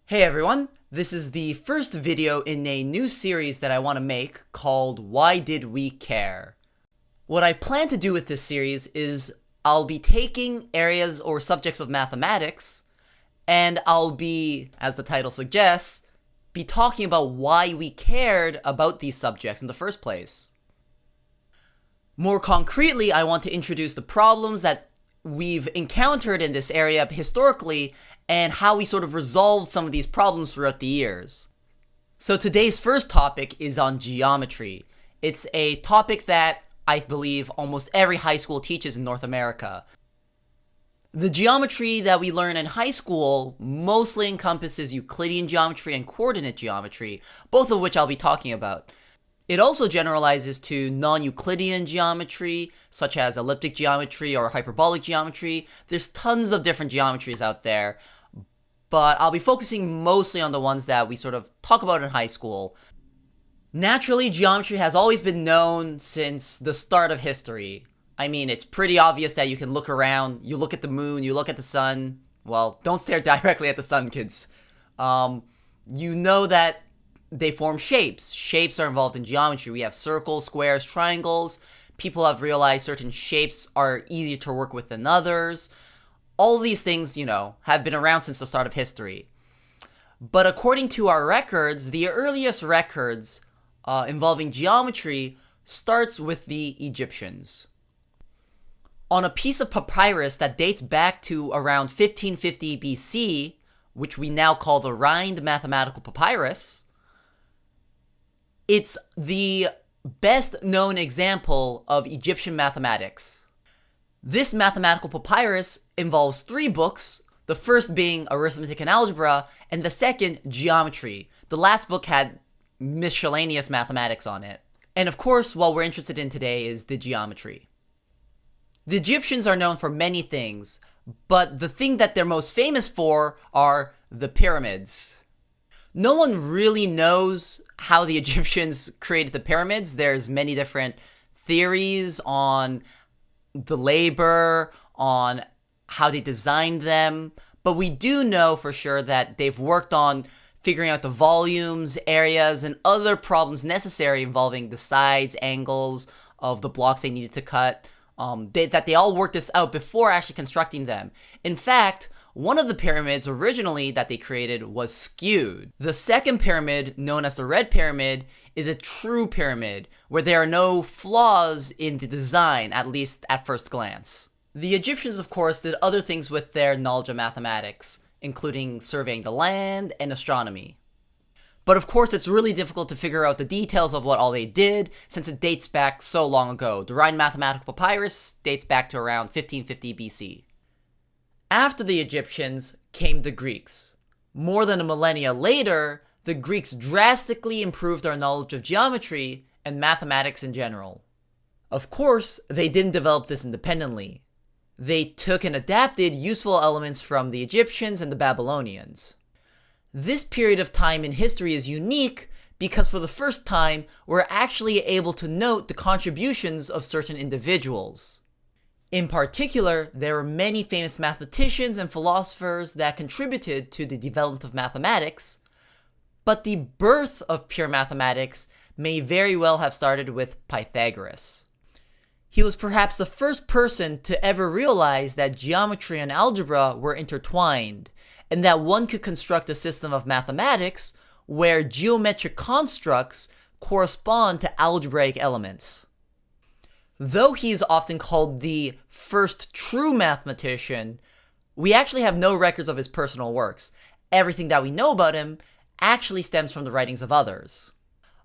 Hey everyone, this is the first video in a new series that I want to make called Why Did We Care? What I plan to do with this series is I'll be taking areas or subjects of mathematics and I'll be, as the title suggests, be talking about why we cared about these subjects in the first place. More concretely, I want to introduce the problems that we've encountered in this area historically and how we sort of resolved some of these problems throughout the years. So today's first topic is on geometry. It's a topic that I believe almost every high school teaches in North America. The geometry that we learn in high school mostly encompasses Euclidean geometry and coordinate geometry, both of which I'll be talking about. It also generalizes to non-Euclidean geometry, such as elliptic geometry or hyperbolic geometry. There's tons of different geometries out there, but I'll be focusing mostly on the ones that we sort of talk about in high school. Naturally, geometry has always been known since the start of history. I mean, it's pretty obvious that you can look around, you look at the moon, you look at the sun. Well, don't stare directly at the sun, kids. You know that they form shapes. Shapes are involved in geometry. We have circles, squares, triangles. People have realized certain shapes are easier to work with than others. All these things, have been around since the start of history. But according to our records, the earliest records involving geometry starts with the Egyptians. On a piece of papyrus that dates back to around 1550 BC, which we now call the Rhind Mathematical Papyrus, it's the best known example of Egyptian mathematics. This mathematical papyrus involves 3 books, the first being Arithmetic and Algebra, and the second, Geometry. The last book had miscellaneous mathematics on it. And of course, what we're interested in today is the geometry. The Egyptians are known for many things, but the thing that they're most famous for are the pyramids. No one really knows how the Egyptians created the pyramids. There's many different theories on the labor, on how they designed them, but we do know for sure that they've worked on figuring out the volumes, areas, and other problems necessary involving the sides, angles of the blocks they needed to cut, that they all worked this out before actually constructing them. In fact, one of the pyramids originally that they created was skewed. The second pyramid, known as the Red Pyramid, is a true pyramid, where there are no flaws in the design, at least at first glance. The Egyptians, of course, did other things with their knowledge of mathematics, including surveying the land and astronomy. But of course, it's really difficult to figure out the details of what all they did, since it dates back so long ago. The Rhind Mathematical Papyrus dates back to around 1550 BC. After the Egyptians came the Greeks. More than a millennia later, the Greeks drastically improved our knowledge of geometry and mathematics in general. Of course, they didn't develop this independently. They took and adapted useful elements from the Egyptians and the Babylonians. This period of time in history is unique because for the first time, we're actually able to note the contributions of certain individuals. In particular, there are many famous mathematicians and philosophers that contributed to the development of mathematics, but the birth of pure mathematics may very well have started with Pythagoras. He was perhaps the first person to ever realize that geometry and algebra were intertwined, and that one could construct a system of mathematics where geometric constructs correspond to algebraic elements. Though he's often called the first true mathematician, we actually have no records of his personal works. Everything that we know about him actually stems from the writings of others.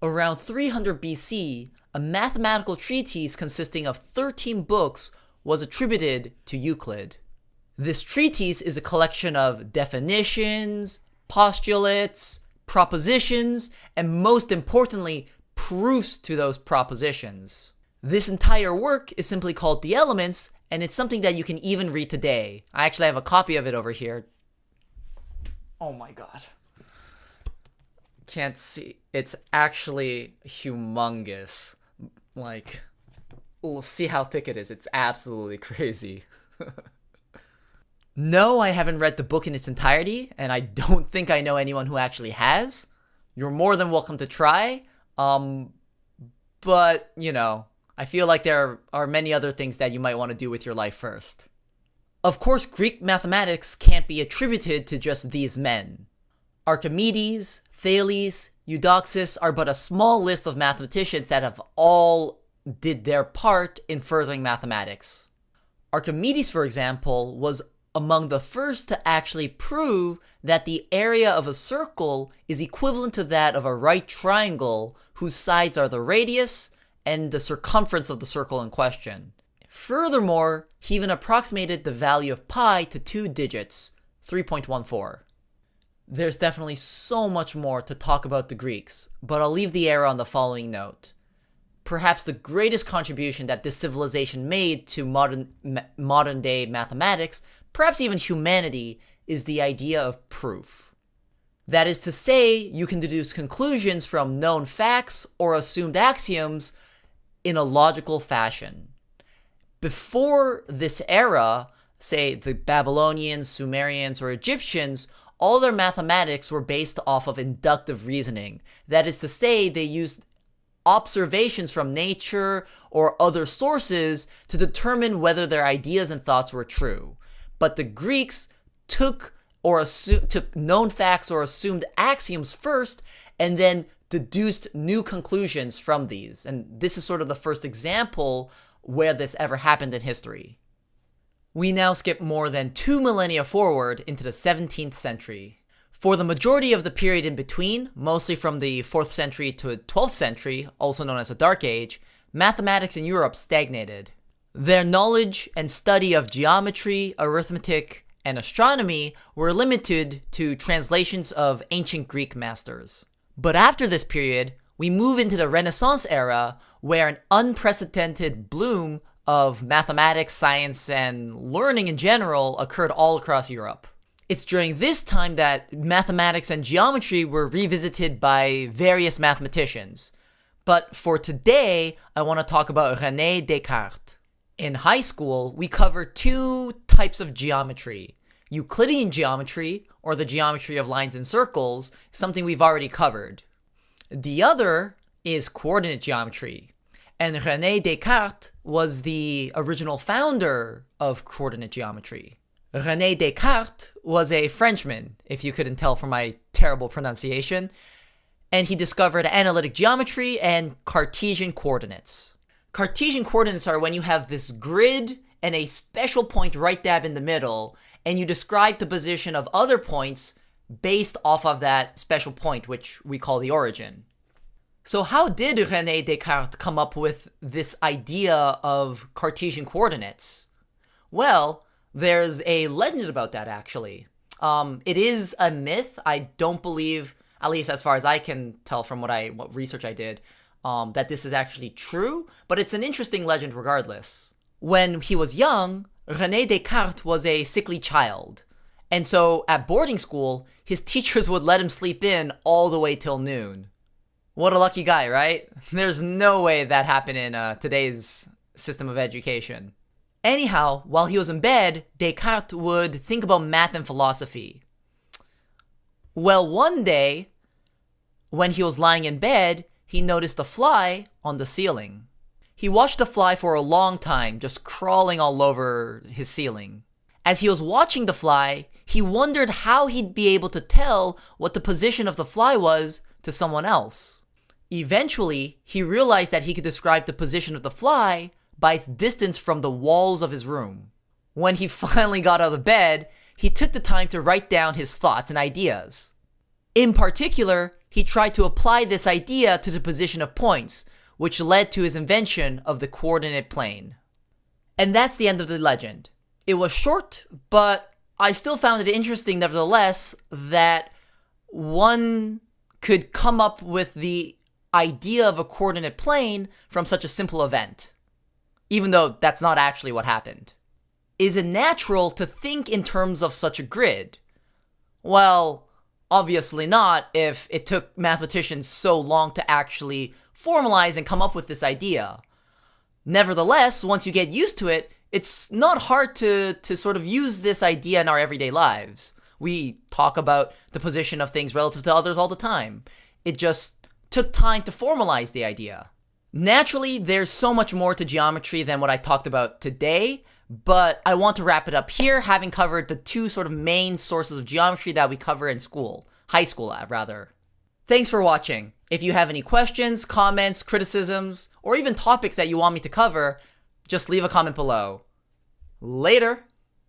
Around 300 BC, a mathematical treatise consisting of 13 books was attributed to Euclid. This treatise is a collection of definitions, postulates, propositions, and most importantly, proofs to those propositions. This entire work is simply called The Elements, and it's something that you can even read today. I actually have a copy of it over here. Oh my god. Can't see. It's actually humongous. We'll see how thick it is. It's absolutely crazy. No, I haven't read the book in its entirety, and I don't think I know anyone who actually has. You're more than welcome to try. But, I feel like there are many other things that you might want to do with your life first. Of course, Greek mathematics can't be attributed to just these men. Archimedes, Thales, Eudoxus are but a small list of mathematicians that have all did their part in furthering mathematics. Archimedes, for example, was among the first to actually prove that the area of a circle is equivalent to that of a right triangle whose sides are the radius and the circumference of the circle in question. Furthermore, he even approximated the value of pi to 2 digits, 3.14. There's definitely so much more to talk about the Greeks, but I'll leave the era on the following note. Perhaps the greatest contribution that this civilization made to modern day mathematics, perhaps even humanity, is the idea of proof. That is to say, you can deduce conclusions from known facts or assumed axioms in a logical fashion. Before this era, say the Babylonians, Sumerians, or Egyptians, all their mathematics were based off of inductive reasoning. That is to say, they used observations from nature or other sources to determine whether their ideas and thoughts were true. But the Greeks took known facts or assumed axioms first and then deduced new conclusions from these. And this is sort of the first example where this ever happened in history. We now skip more than 2 millennia forward into the 17th century. For the majority of the period in between, mostly from the 4th century to 12th century, also known as the Dark Age, mathematics in Europe stagnated. Their knowledge and study of geometry, arithmetic, and astronomy were limited to translations of ancient Greek masters. But after this period, we move into the Renaissance era, where an unprecedented bloom of mathematics, science, and learning in general occurred all across Europe. It's during this time that mathematics and geometry were revisited by various mathematicians. But for today, I want to talk about René Descartes. In high school, we covered 2 types of geometry. Euclidean geometry, or the geometry of lines and circles, something we've already covered. The other is coordinate geometry. And René Descartes was the original founder of coordinate geometry. René Descartes was a Frenchman, if you couldn't tell from my terrible pronunciation, and he discovered analytic geometry and Cartesian coordinates. Cartesian coordinates are when you have this grid and a special point right dab in the middle, and you describe the position of other points based off of that special point, which we call the origin. So how did René Descartes come up with this idea of Cartesian coordinates? Well, there's a legend about that, actually. It is a myth. I don't believe, at least as far as I can tell from what research I did, that this is actually true, but it's an interesting legend regardless. When he was young, René Descartes was a sickly child. And so at boarding school, his teachers would let him sleep in all the way till noon. What a lucky guy, right? There's no way that happened in today's system of education. Anyhow, while he was in bed, Descartes would think about math and philosophy. Well, one day, when he was lying in bed, he noticed a fly on the ceiling. He watched the fly for a long time, just crawling all over his ceiling. As he was watching the fly, he wondered how he'd be able to tell what the position of the fly was to someone else. Eventually, he realized that he could describe the position of the fly by its distance from the walls of his room. When he finally got out of bed, he took the time to write down his thoughts and ideas. In particular, he tried to apply this idea to the position of points, which led to his invention of the coordinate plane. And that's the end of the legend. It was short, but I still found it interesting nevertheless that one could come up with the idea of a coordinate plane from such a simple event, even though that's not actually what happened. Is it natural to think in terms of such a grid? Well, obviously not if it took mathematicians so long to actually formalize and come up with this idea. Nevertheless, once you get used to it, It's not hard to sort of use this idea in our everyday lives. We talk about the position of things relative to others all the time. It just took time to formalize the idea. Naturally, there's so much more to geometry than what I talked about today, but I want to wrap it up here, having covered the two sort of main sources of geometry that we cover in school. High school, rather. Thanks for watching. If you have any questions, comments, criticisms, or even topics that you want me to cover, just leave a comment below. Later!